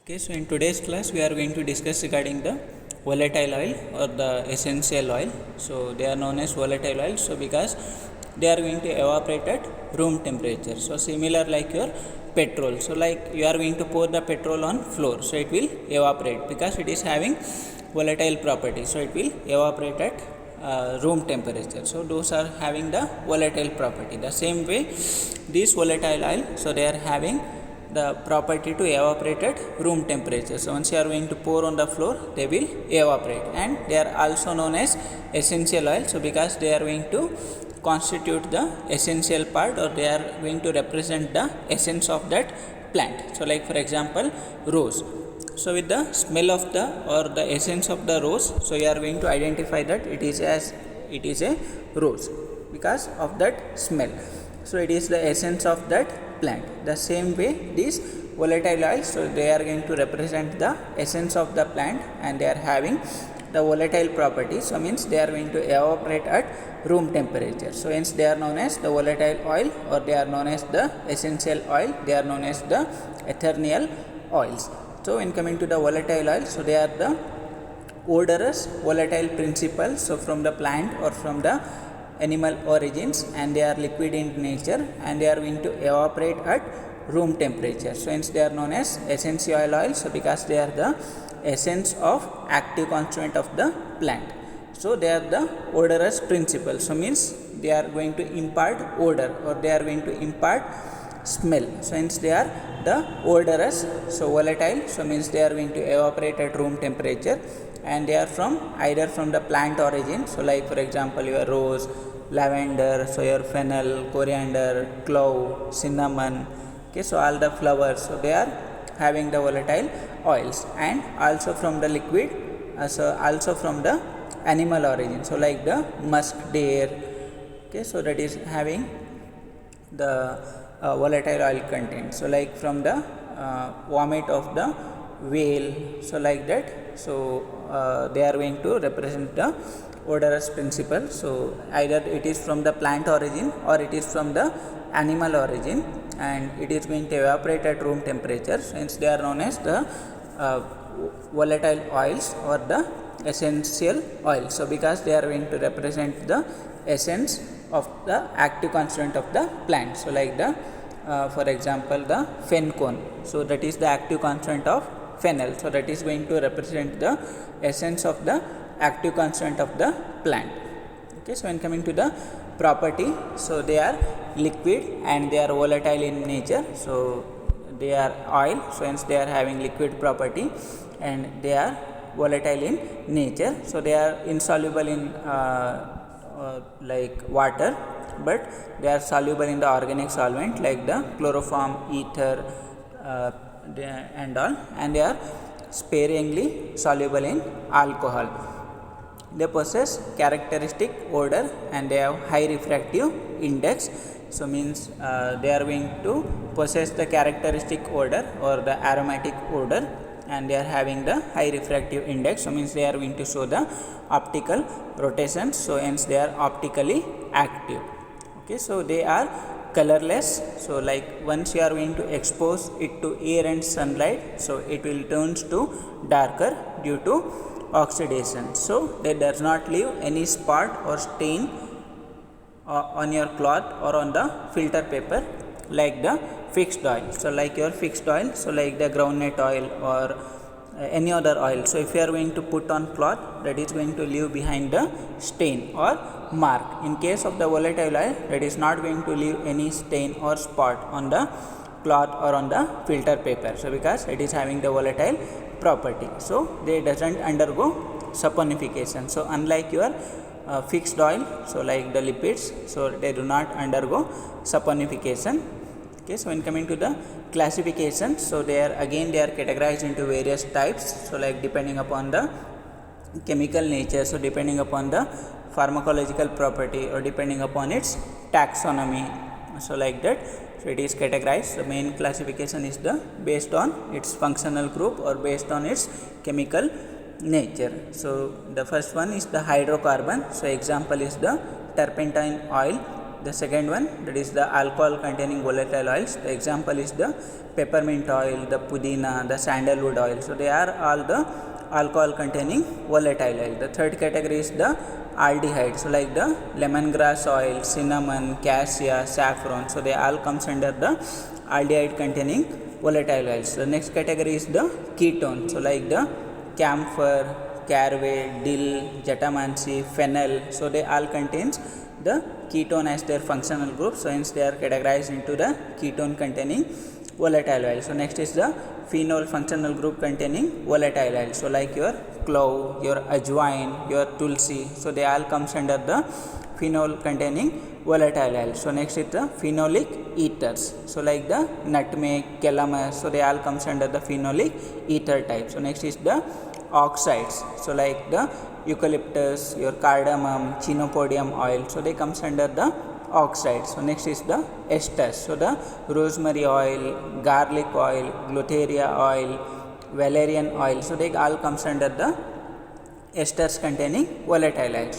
Okay, so in today's class we are going to discuss regarding the volatile oil or the essential oil. So they are known as volatile oil. So because they are going to evaporate at room temperature. So similar like your petrol. So like you are going to pour the petrol on floor. So it will evaporate because it is having volatile property. So it will evaporate at room temperature. So those are having the volatile property. The same way these volatile oil. So they are having the property to evaporate at room temperature. So once you are going to pour on the floor, they will evaporate, and they are also known as essential oil. So because they are going to constitute the essential part, or they are going to represent the essence of that plant. So like for example rose. So with the smell of the or the essence of the rose, so you are going to identify that it is a rose because of that smell. So it is the essence of that plant. The same way these volatile oils, so they are going to represent the essence of the plant, and they are having the volatile properties. So means they are going to evaporate at room temperature. So hence they are known as the volatile oil, or they are known as the essential oil. They are known as the ethereal oils. So in coming to the volatile oil, so they are the odorous volatile principles, so from the plant or from the animal origins, and they are liquid in nature, and they are going to evaporate at room temperature. So hence they are known as essential oils. So because they are the essence of active constituent of the plant. So they are the odorous principles. So means they are going to impart odor, or they are going to impart smell. So hence they are the odorous. So volatile, so means they are going to evaporate at room temperature, and they are from either from the plant origin. So like for example your rose, lavender, so your fennel, coriander, clove, cinnamon. Okay, so all the flowers, so they are having the volatile oils, and also from the liquid, so also from the animal origin. So like the musk deer. Okay, so that is having the volatile oil content. So like from the vomit of the whale, so like that. So they are going to represent the odorous principle. So either it is from the plant origin or it is from the animal origin, and it is going to evaporate at room temperature. Hence they are known as the volatile oils or the essential oil. So because they are going to represent the essence of the active constituent of the plant. So like the for example the fen cone, so that is the active constituent of fennel. So that is going to represent the essence of the active constituent of the plant. Okay, so when coming to the property, so they are liquid and they are volatile in nature. So they are oil, so hence they are having liquid property, and they are volatile in nature. So they are insoluble in like water, but they are soluble in the organic solvent like the chloroform, ether, and all, and they are sparingly soluble in alcohol. They possess characteristic odor, and they have high refractive index. So means they are going to possess the characteristic odor or the aromatic odor, and they are having the high refractive index. So means they are going to show the optical rotations. So hence they are optically active. Okay, so they are colorless. So like once you are going to expose it to air and sunlight, so it will turns to darker due to oxidation. So they does not leave any spot or stain on your cloth or on the filter paper like the fixed oil. So like your fixed oil, so like the groundnut oil or any other oil. So if you are going to put on cloth, that is going to leave behind the stain or mark. In case of the volatile oil, that is not going to leave any stain or spot on the cloth or on the filter paper. So because it is having the volatile property, so they doesn't undergo saponification. So unlike your fixed oil, so like the lipids, so they do not undergo saponification. Okay, so when coming to the classification, so they are categorized into various types. So like depending upon the chemical nature, so depending upon the pharmacological property, or depending upon its taxonomy, so like that. So it is categorized. The main classification is the based on its functional group or based on its chemical nature. So the first one is the hydrocarbon. So example is the turpentine oil, the second one, that is the alcohol containing volatile oils. The example is the peppermint oil, the pudina, the sandalwood oil. So they are all the alcohol containing volatile oil. The third category is the aldehyde. So like the lemongrass oil, cinnamon, cassia, saffron. So they all comes under the aldehyde containing volatile oils. The next category is the ketone. So like the camphor, caraway, dill, jatamansi, fennel. So they all contains the ketone as their functional group. So hence they are categorized into the ketone containing volatile oil. So next is the phenol functional group containing volatile oil. So like your clove, your ajwain, your tulsi. So they all comes under the phenol containing volatile oil. So next is the phenolic ethers. So like the nutmeg, calamus. So they all comes under the phenolic ether type. So next is the oxides. So like the eucalyptus, your cardamom, chenopodium oil. So they comes under the oxides. So next is the esters. So the rosemary oil, garlic oil, gluteria oil, valerian oil. So they all comes under the esters containing volatile oil.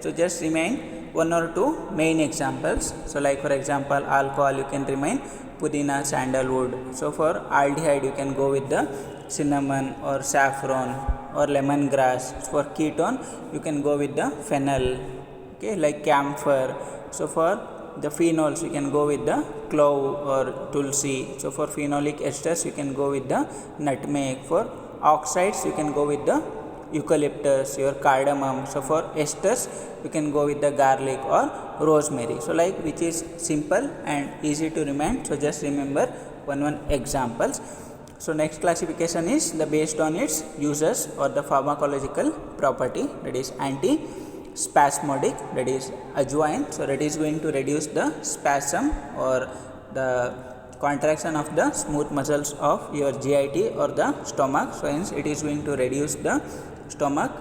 So just remain one or two main examples. So like for example alcohol you can remain pudina, sandalwood. So for aldehyde you can go with the cinnamon or saffron or lemongrass. For ketone you can go with the fennel, okay, like camphor. So for the phenols you can go with the clove or tulsi. So for phenolic esters you can go with the nutmeg. For oxides you can go with the eucalyptus, your cardamom. So for esters you can go with the garlic or rosemary. So like which is simple and easy to remember. So just remember one examples. So next classification is the based on its uses or the pharmacological property, that is anti-spasmodic, that is ajwain. So that is going to reduce the spasm or the contraction of the smooth muscles of your GIT or the stomach. So hence it is going to reduce the stomach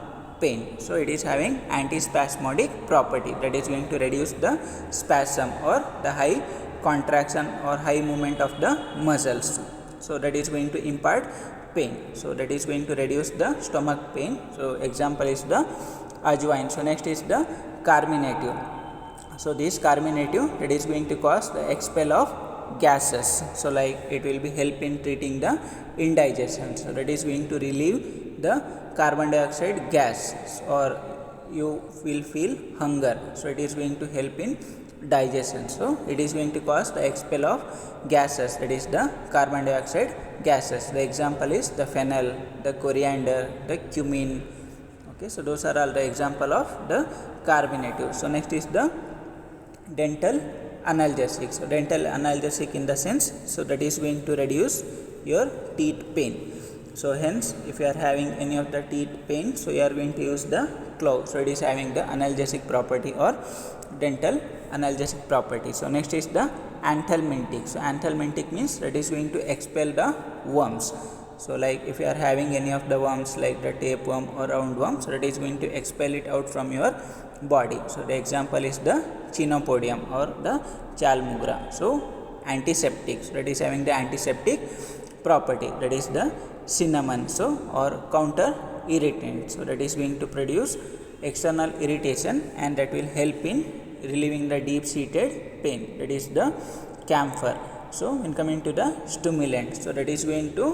pain. So it is having antispasmodic property, that is going to reduce the spasm or the high contraction or high movement of the muscles. So that is going to impart pain. So that is going to reduce the stomach pain. So example is the ajwain. So next is the carminative. So this carminative, that is going to cause the expel of gases. So like it will be help in treating the indigestion. So that is going to relieve the carbon dioxide gas or you will feel hunger. So it is going to help in digestion. So it is going to cause the expel of gases, that is the carbon dioxide gases. The example is the fennel, the coriander, the cumin. Okay, so those are all the example of the carminative. So next is the dental analgesic. So dental analgesic in the sense, so that is going to reduce your teeth pain. So hence if you are having any of the teeth pain, so you are going to use the clove. So it is having the analgesic property or dental analgesic property. So next is the anthelmintic. So anthelmintic means that is going to expel the worms. So like if you are having any of the worms like the tapeworm or roundworm, so that is going to expel it out from your body. So the example is the chenopodium or the chalmugra. So antiseptic. So that is having the antiseptic property, that is the cinnamon. So or counter irritant. So that is going to produce external irritation and that will help in relieving the deep seated pain, that is the camphor. So when coming to the stimulant, so that is going to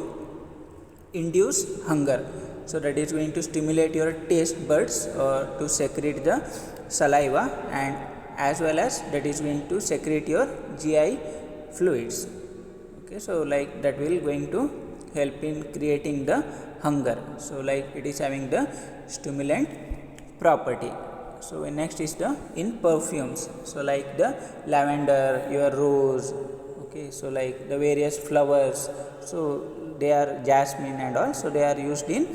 induce hunger. So that is going to stimulate your taste buds to secrete the saliva, and as well as that is going to secrete your GI fluids. Okay, so like that will going to help in creating the hunger. So like it is having the stimulant property. So next is the in perfumes. So like the lavender, your rose. Okay, so like the various flowers. So they are jasmine and all. So they are used in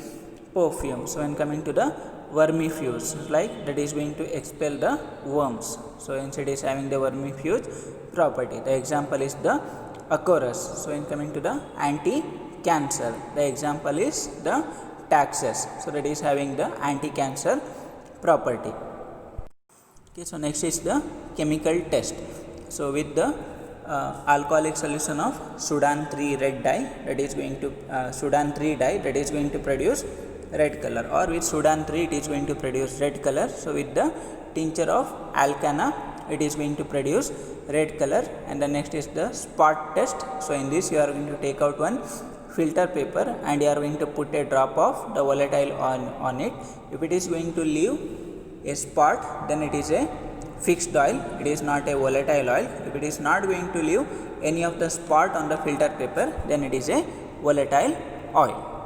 perfume. So when coming to the vermifuge, like that is going to expel the worms. So instead is having the vermifuge property. The example is the Acorus. So when coming to the anti-cancer, the example is the Taxus. So that is having the anti-cancer property. Okay, so next is the chemical test. So with the alcoholic solution of Sudan 3 red dye, that is going to Sudan 3 dye, that is going to produce red color, or with Sudan 3 it is going to produce red color. So with the tincture of alcana it is going to produce red color. And the next is the spot test. So in this you are going to take out one filter paper and you are going to put a drop of the volatile on it. If it is going to leave a spot, then it is a fixed oil, it is not a volatile oil. If it is not going to leave any of the spot on the filter paper, then it is a volatile oil.